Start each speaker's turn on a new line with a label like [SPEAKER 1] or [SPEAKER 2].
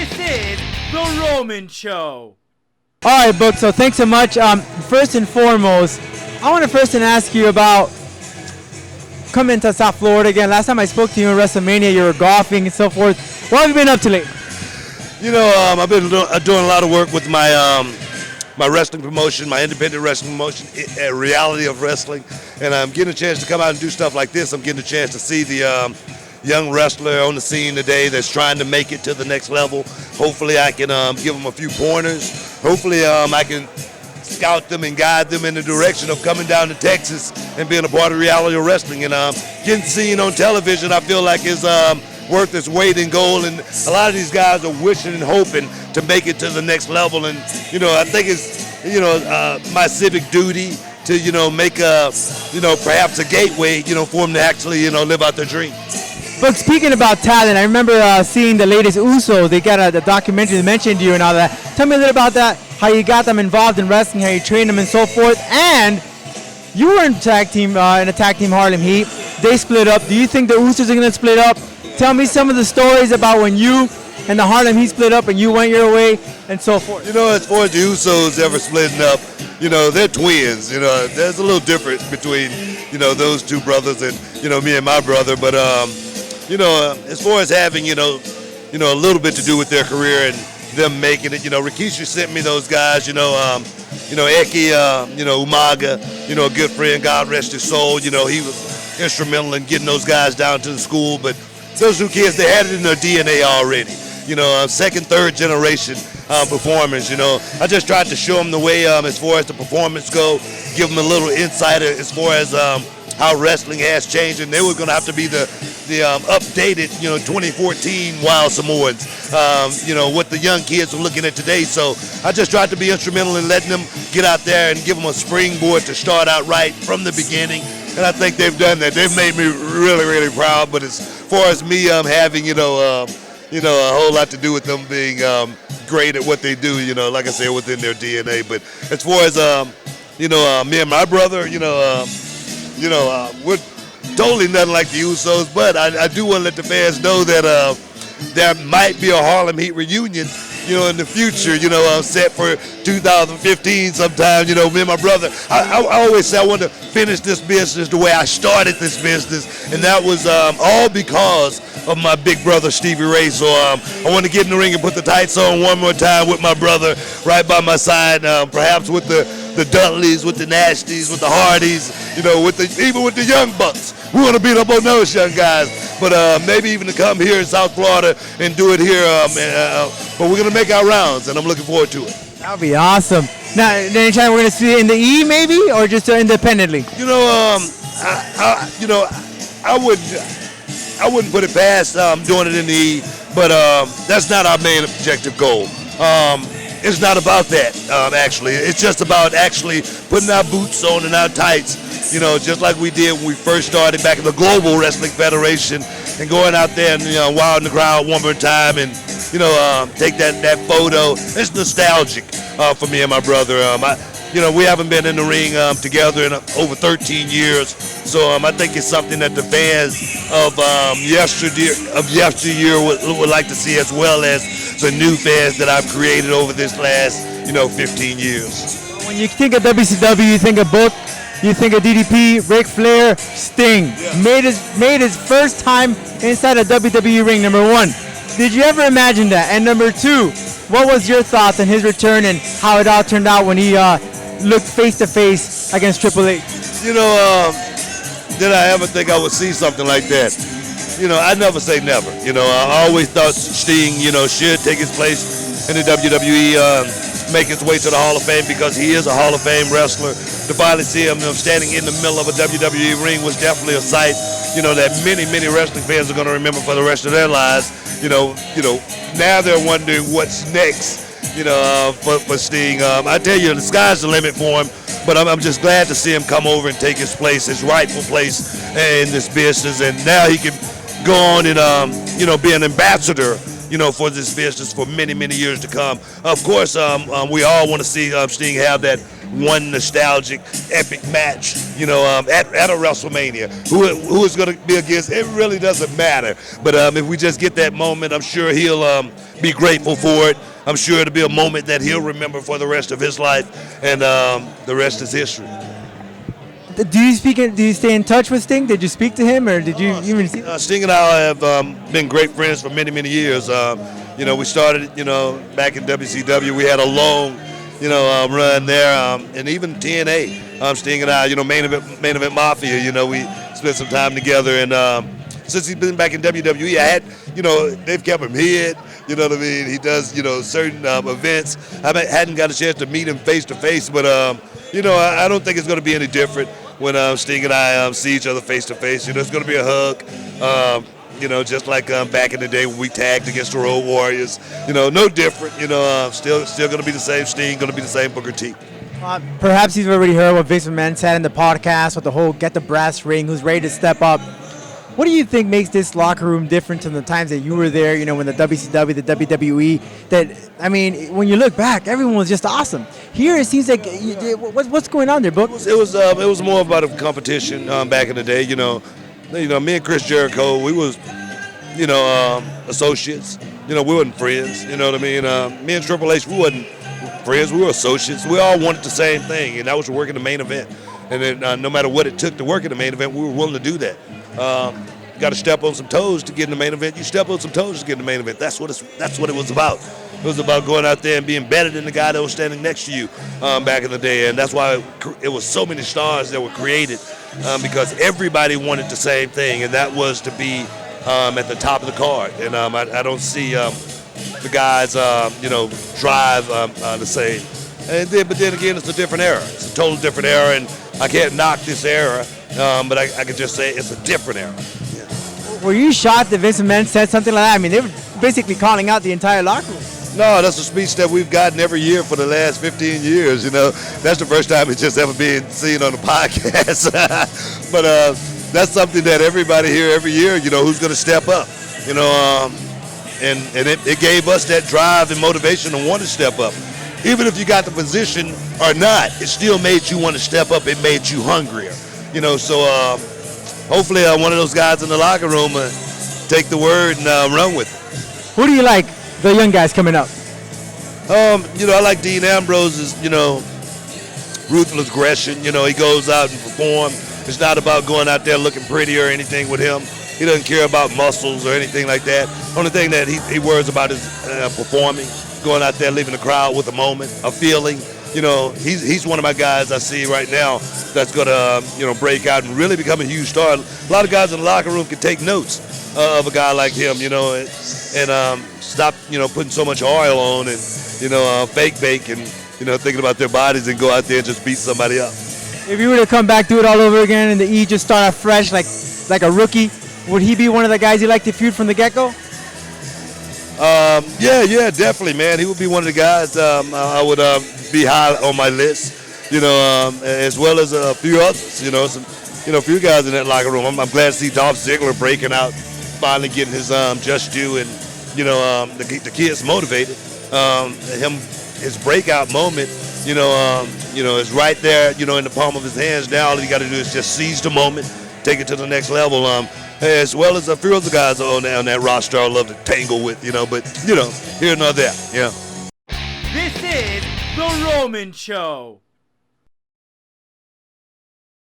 [SPEAKER 1] This is The Roman Show.
[SPEAKER 2] All right, Book, so thanks so much. First and foremost, I want to first ask you about coming to South Florida again. Last time I spoke to you in WrestleMania, you were golfing and so forth. What have you been up to lately?
[SPEAKER 3] You know, I've been doing a lot of work with my my wrestling promotion, my independent wrestling promotion, Reality of Wrestling, and I'm getting a chance to come out and do stuff like this. I'm getting a chance to see the young wrestler on the scene today that's trying to make it to the next level. Hopefully I can give them a few pointers. Hopefully I can scout them and guide them in the direction of coming down to Texas and being a part of Reality of Wrestling. And getting seen on television, I feel like is worth its weight in gold. And a lot of these guys are wishing and hoping to make it to the next level. And, you know, I think it's, you know, my civic duty to, you know, make a, you know, perhaps a gateway, you know, for them to actually, you know, live out their dream.
[SPEAKER 2] But speaking about talent, I remember seeing the latest Usos. They got a documentary that mentioned you and all that. Tell me a little about that, how you got them involved in wrestling, how you trained them and so forth. And you were in a tag team Harlem Heat. They split up. Do you think the Usos are going to split up? Tell me some of the stories about when you and the Harlem Heat split up and you went your way and so forth.
[SPEAKER 3] You know, as far as the Usos ever splitting up, you know, they're twins. You know, there's a little difference between, you know, those two brothers and, you know, me and my brother. But, you know, as far as having, you know, a little bit to do with their career and them making it, you know, Rikishi sent me those guys, you know, Eki, you know, Umaga, you know, a good friend, God rest his soul, you know, he was instrumental in getting those guys down to the school. But those two kids, they had it in their DNA already. You know, second, third generation performers, you know. I just tried to show them the way as far as the performance go, give them a little insight as far as how wrestling has changed, and they were going to have to be the updated, you know, 2014 Wild Samoans, you know, what the young kids are looking at today. So I just tried to be instrumental in letting them get out there and give them a springboard to start out right from the beginning. And I think they've done that. They've made me really, really proud. But as far as me having, you know, a whole lot to do with them being great at what they do, you know, like I said, within their DNA. But as far as, you know, me and my brother, you know, we're totally nothing like the Usos, but I do want to let the fans know that there might be a Harlem Heat reunion, you know, in the future, you know, set for 2015 sometime. You know, me and my brother, I always say I want to finish this business the way I started this business, and that was all because of my big brother Stevie Ray. So I want to get in the ring and put the tights on one more time with my brother right by my side, perhaps with the Dudleys, with the Nasties, with the Hardys, you know, even with the Young Bucks. We want to beat up on those young guys, but maybe even to come here in South Florida and do it here. But we're going to make our rounds, and I'm looking forward to it.
[SPEAKER 2] That would be awesome. Now, anytime we're going to see it in the E, maybe, or just independently?
[SPEAKER 3] You know, I wouldn't put it past doing it in the E, but that's not our main objective goal. It's not about that, actually. It's just about actually putting our boots on and our tights, you know, just like we did when we first started back in the Global Wrestling Federation, and going out there and, you know, wilding the crowd one more time and, you know, take that photo. It's nostalgic for me and my brother. You know, we haven't been in the ring together in over 13 years, so I think it's something that the fans of yesteryear would like to see, as well as the new fans that I've created over this last, you know, 15 years.
[SPEAKER 2] When you think of WCW, you think of Book, you think of DDP, Ric Flair, Sting. Yeah. Made his first time inside a WWE ring, number one. Did you ever imagine that? And number two, what was your thoughts on his return and how it all turned out when he looked face to face against Triple H?
[SPEAKER 3] You know, did I ever think I would see something like that? You know, I never say never. You know, I always thought Sting, you know, should take his place in the WWE, make his way to the Hall of Fame, because he is a Hall of Fame wrestler. To finally see him, standing in the middle of a WWE ring was definitely a sight, you know, that many, many wrestling fans are going to remember for the rest of their lives. You know, now they're wondering what's next, you know, for Sting. I tell you, the sky's the limit for him, but I'm just glad to see him come over and take his place, his rightful place in this business, and now he can go on and, you know, be an ambassador, you know, for this business for many, many years to come. Of course, we all want to see Sting have that one nostalgic, epic match, you know, at a WrestleMania. Who is going to be against? It really doesn't matter. But if we just get that moment, I'm sure he'll be grateful for it. I'm sure it'll be a moment that he'll remember for the rest of his life, and the rest is history.
[SPEAKER 2] Do you stay in touch with Sting? Did you speak to him, or did you even see?
[SPEAKER 3] Sting and I have been great friends for many, many years. We started, back in WCW. We had a long, run there, and even TNA. Sting and I, main event Mafia. We spent some time together, and since he's been back in WWE, they've kept him hid. You know what I mean? He does, certain events. I hadn't got a chance to meet him face to face, but I don't think it's going to be any different when Sting and I see each other face to face. It's going to be a hug. Just like back in the day when we tagged against the Road Warriors. No different. Still going to be the same Sting, going to be the same Booker T.
[SPEAKER 2] Perhaps you've already heard what Vince McMahon said in the podcast with the whole get the brass ring, who's ready to step up. What do you think makes this locker room different from the times that you were there, when the WCW, the WWE, when you look back, everyone was just awesome. Here it seems like, what's going on there, Book?
[SPEAKER 3] It was more about a competition back in the day, me and Chris Jericho, we was, associates. We wasn't friends, you know what I mean? Me and Triple H, we wasn't friends, we were associates. We all wanted the same thing, and that was to work in the main event. And then no matter what it took to work in the main event, we were willing to do that. You got to step on some toes to get in the main event. You step on some toes to get in the main event. That's what it was about. It was about going out there and being better than the guy that was standing next to you back in the day. And that's why it was so many stars that were created because everybody wanted the same thing, and that was to be at the top of the card. And I don't see the guys, drive the same. But then again, it's a different era. It's a total different era, and I can't knock this era, but I can just say it's a different era. Yeah.
[SPEAKER 2] Were you shocked that Vince McMahon said something like that? They were basically calling out the entire locker room.
[SPEAKER 3] No, that's a speech that we've gotten every year for the last 15 years. That's the first time it's just ever been seen on the podcast. But that's something that everybody here every year, who's going to step up, and it gave us that drive and motivation to want to step up. Even if you got the position or not, it still made you want to step up. It made you hungrier, So hopefully one of those guys in the locker room take the word and run with it.
[SPEAKER 2] Who do you like? The young guys coming up.
[SPEAKER 3] I like Dean Ambrose's, ruthless aggression. He goes out and performs. It's not about going out there looking pretty or anything with him. He doesn't care about muscles or anything like that. Only thing that he worries about is performing, going out there, leaving the crowd with a moment, a feeling. He's one of my guys I see right now that's going to, break out and really become a huge star. A lot of guys in the locker room can take notes of a guy like him, and stop, putting so much oil on and, fake bake and, thinking about their bodies and go out there and just beat somebody up.
[SPEAKER 2] If you were to come back, do it all over again, and the E just start out fresh like a rookie, would he be one of the guys you like to feud from the get-go?
[SPEAKER 3] Yeah, definitely, man. He would be one of the guys I would be high on my list, as well as a few others, some, a few guys in that locker room. I'm glad to see Dolph Ziggler breaking out, finally getting his just due, and the kid's motivated. His breakout moment, is right there, in the palm of his hands. Now all you got to do is just seize the moment, take it to the next level. As well as a few other guys on that roster I love to tangle with, but here nor there, yeah.
[SPEAKER 1] This is The Roman Show.